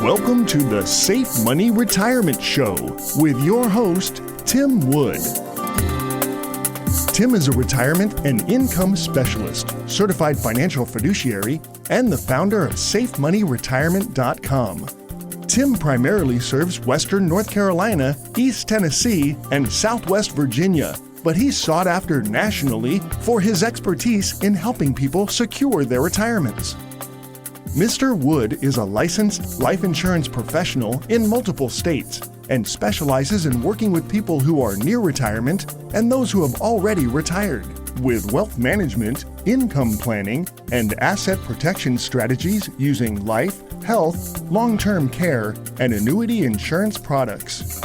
Welcome to the Safe Money Retirement Show with your host, Tim Wood. Tim is a retirement and income specialist, certified financial fiduciary, and the founder of SafeMoneyRetirement.com. Tim primarily serves Western North Carolina, East Tennessee, and Southwest Virginia, but he's sought after nationally for his expertise in helping people secure their retirements. Mr. Wood is a licensed life insurance professional in multiple states and specializes in working with people who are near retirement and those who have already retired with wealth management, income planning, and asset protection strategies using life, health, long-term care, and annuity insurance products.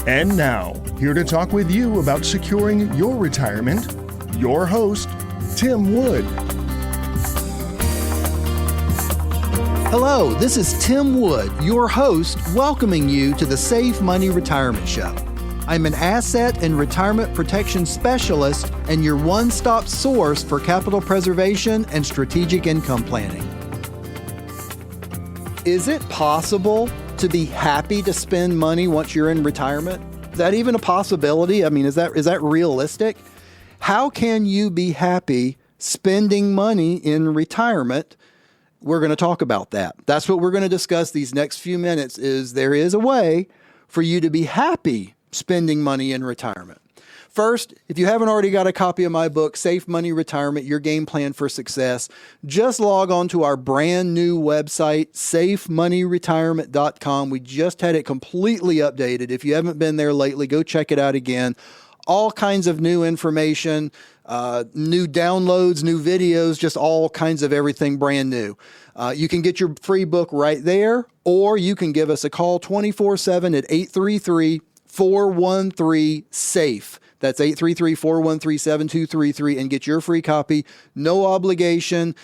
And now, here to talk with you about securing your retirement, your host, Tim Wood. Hello, this is Tim Wood, your host, welcoming you to the Safe Money Retirement Show. I'm an asset and retirement protection specialist and your one-stop source for capital preservation and strategic income planning. Is it possible to be happy to spend money once you're in retirement? Is that even a possibility? I mean, is that realistic? How can you be happy spending money in retirement? We're going to talk about that. That's what we're going to discuss these next few minutes. Is there is a way for you to be happy spending money in retirement. First, if you haven't already got a copy of my book, Safe Money Retirement, Your Game Plan for Success, just log on to our brand new website, SafeMoneyRetirement.com. We just had it completely updated. If you haven't been there lately, go check it out again. All kinds of new information, new downloads, new videos, just all kinds of everything brand new. You can get your free book right there, or you can give us a call 24/7 at 833-413-SAFE. That's 833-413-7233 and get your free copy. No obligation.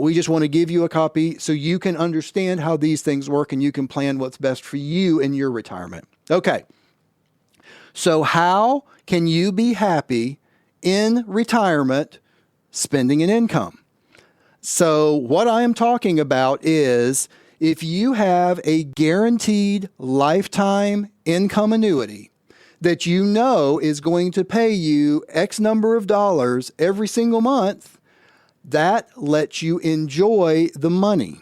We just want to give you a copy so you can understand how these things work and you can plan what's best for you in your retirement. Okay. So how can you be happy in retirement spending an income? So what I am talking about is if you have a guaranteed lifetime income annuity that you know is going to pay you X number of dollars every single month, that lets you enjoy the money.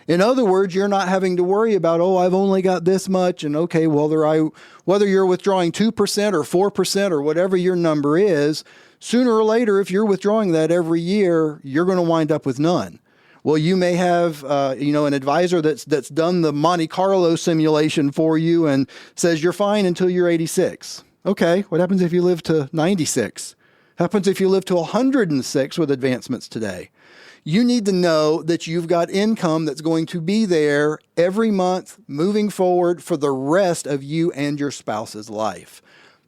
In other words, you're not having to worry about, I've only got this much, and okay, whether you're withdrawing 2% or 4% or whatever your number is, sooner or later, if you're withdrawing that every year, you're going to wind up with none. Well, you may have, an advisor that's done the Monte Carlo simulation for you and says you're fine until you're 86. Okay, what happens if you live to 96? Happens if you live to 106 with advancements today? You need to know that you've got income that's going to be there every month moving forward for the rest of you and your spouse's life.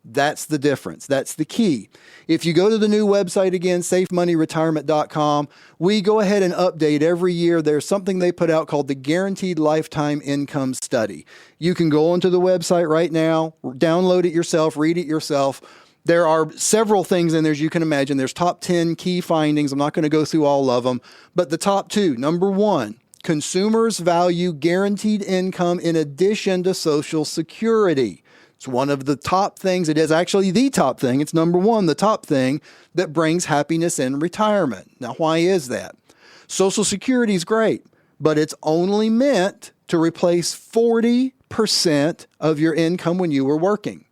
That's the difference. That's the key. If you go to the new website again, SafeMoneyRetirement.com, we go ahead and update every year. There's something they put out called the Guaranteed Lifetime Income Study. You can go onto the website right now, download it yourself, read it yourself. There are several things in there, as you can imagine. There's top 10 key findings. I'm not going to go through all of them, but the top two. Number one, consumers value guaranteed income in addition to Social Security. It's one of the top things. It is actually the top thing. It's number one, the top thing that brings happiness in retirement. Now, why is that? Social Security is great, but it's only meant to replace 40% of your income when you were working.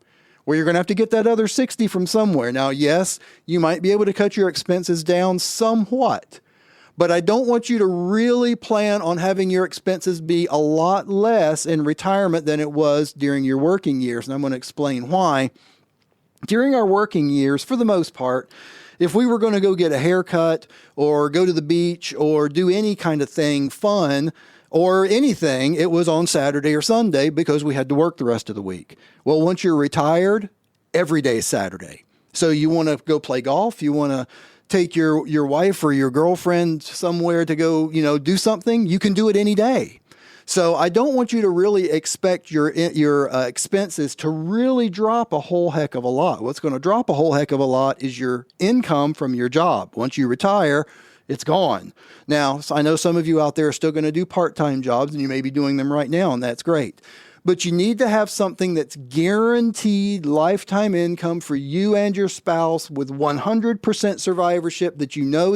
Well, you're going to have to get that other 60 from somewhere. Now, yes, you might be able to cut your expenses down somewhat, but I don't want you to really plan on having your expenses be a lot less in retirement than it was during your working years. And I'm going to explain why. During our working years, for the most part, if we were going to go get a haircut or go to the beach or do any kind of thing fun, or anything, it was on Saturday or Sunday because we had to work the rest of the week. Well, once you're retired, every day is Saturday. So you want to go play golf, you want to take your wife or your girlfriend somewhere to go, do something, you can do it any day. So I don't want you to really expect your expenses to really drop a whole heck of a lot. What's going to drop a whole heck of a lot is your income from your job. Once you retire, It's gone. Now, I know some of you out there are still going to do part-time jobs, and you may be doing them right now, and that's great. But you need to have something that's guaranteed lifetime income for you and your spouse with 100% survivorship that you know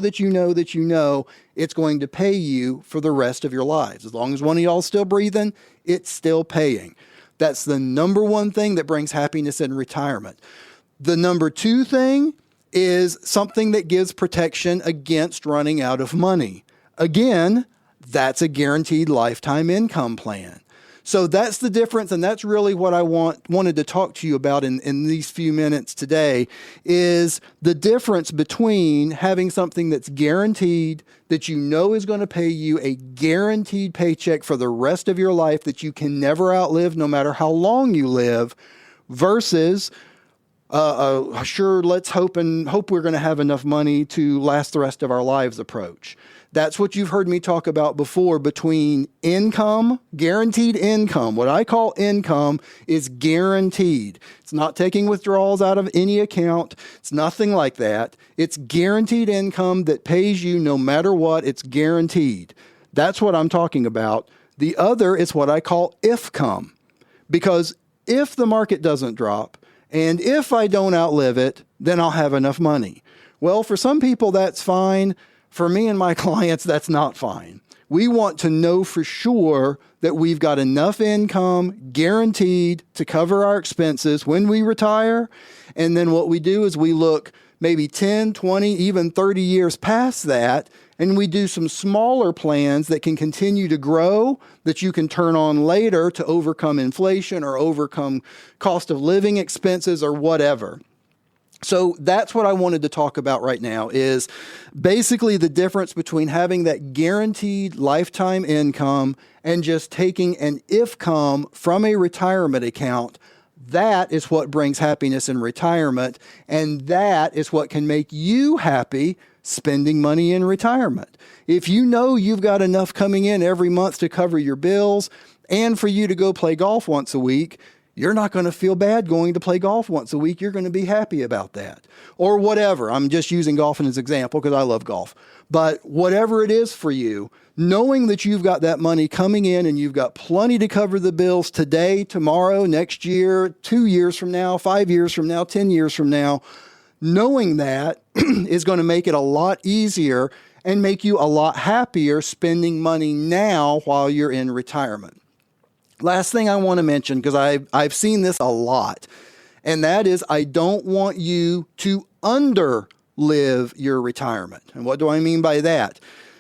it's going to pay you for the rest of your lives. As long as one of y'all is still breathing, it's still paying. That's the number one thing that brings happiness in retirement. The number two thing is something that gives protection against running out of money. Again, that's a guaranteed lifetime income plan. So that's the difference, and that's really what I wanted to talk to you about in these few minutes today, is the difference between having something that's guaranteed, that you know is going to pay you a guaranteed paycheck for the rest of your life that you can never outlive no matter how long you live, versus sure, let's hope we're going to have enough money to last the rest of our lives approach. That's what you've heard me talk about before between income, guaranteed income. What I call income is guaranteed. It's not taking withdrawals out of any account. It's nothing like that. It's guaranteed income that pays you no matter what. It's guaranteed. That's what I'm talking about. The other is what I call IFcome. Because if the market doesn't drop, and if I don't outlive it, then I'll have enough money. Well, for some people, that's fine. For me and my clients, that's not fine. We want to know for sure that we've got enough income guaranteed to cover our expenses when we retire. And then what we do is we look maybe 10, 20, even 30 years past that, and we do some smaller plans that can continue to grow, that you can turn on later to overcome inflation or overcome cost of living expenses or whatever. So that's what I wanted to talk about right now, is basically the difference between having that guaranteed lifetime income and just taking an IFcome from a retirement account. That is what brings happiness in retirement, and that is what can make you happy spending money in retirement. If you know you've got enough coming in every month to cover your bills and for you to go play golf once a week, you're not going to feel bad going to play golf once a week. You're going to be happy about that. Or whatever. I'm just using golf as an example because I love golf. But whatever it is for you, knowing that you've got that money coming in and you've got plenty to cover the bills today, tomorrow, next year, 2 years from now, 5 years from now, 10 years from now, knowing that is going to make it a lot easier and make you a lot happier spending money now while you're in retirement. Last thing I want to mention, because I've seen this a lot, and that is I don't want you to underlive your retirement. And what do I mean by that?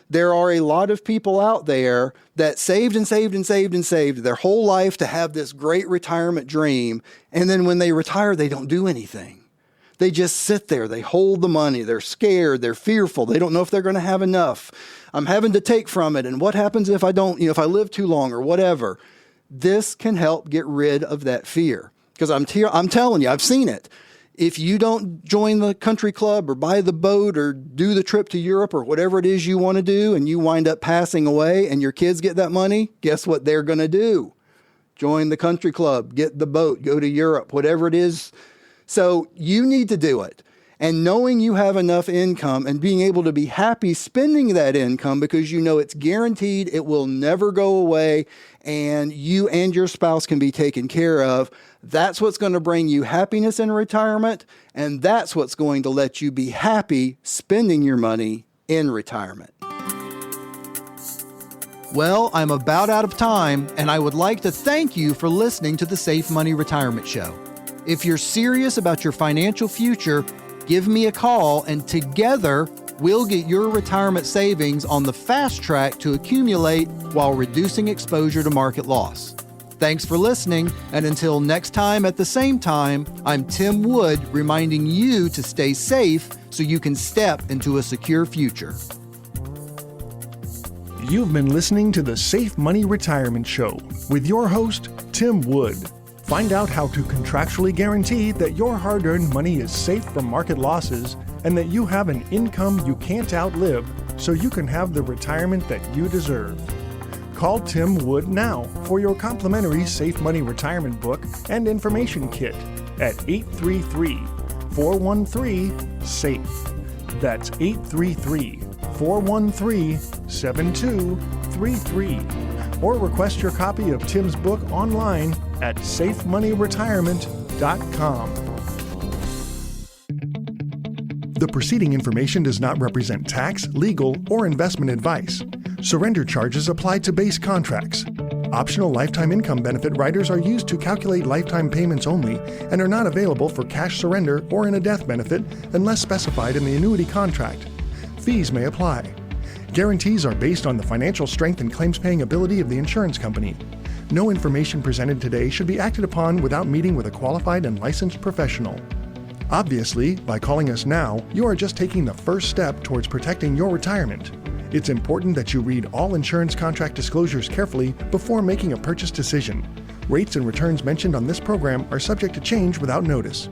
There are a lot of people out there that saved their whole life to have this great retirement dream, and then when they retire, they don't do anything. They just sit there. They hold the money. They're scared. They're fearful. They don't know if they're going to have enough. I'm having to take from it, and what happens if I don't, if I live too long or whatever? This can help get rid of that fear. Because I'm telling you, I've seen it. If you don't join the country club or buy the boat or do the trip to Europe or whatever it is you want to do, and you wind up passing away and your kids get that money, guess what they're going to do? Join the country club, get the boat, go to Europe, whatever it is. So you need to do it. And knowing you have enough income and being able to be happy spending that income because you know it's guaranteed, it will never go away, and you and your spouse can be taken care of, that's what's going to bring you happiness in retirement, and that's what's going to let you be happy spending your money in retirement. Well, I'm about out of time, and I would like to thank you for listening to the Safe Money Retirement Show. If you're serious about your financial future, give me a call, and together we'll get your retirement savings on the fast track to accumulate while reducing exposure to market loss. Thanks for listening, and until next time at the same time, I'm Tim Wood reminding you to stay safe so you can step into a secure future. You've been listening to the Safe Money Retirement Show with your host, Tim Wood. Find out how to contractually guarantee that your hard-earned money is safe from market losses and that you have an income you can't outlive so you can have the retirement that you deserve. Call Tim Wood now for your complimentary Safe Money Retirement Book and Information Kit at 833-413-SAFE. That's 833-413-SAFE. 413-7233 or request your copy of Tim's book online at safemoneyretirement.com. The preceding information does not represent tax, legal, or investment advice. Surrender charges apply to base contracts. Optional lifetime income benefit riders are used to calculate lifetime payments only and are not available for cash surrender or in a death benefit unless specified in the annuity contract. Fees may apply. Guarantees are based on the financial strength and claims-paying ability of the insurance company. No information presented today should be acted upon without meeting with a qualified and licensed professional. Obviously, by calling us now, you are just taking the first step towards protecting your retirement. It's important that you read all insurance contract disclosures carefully before making a purchase decision. Rates and returns mentioned on this program are subject to change without notice.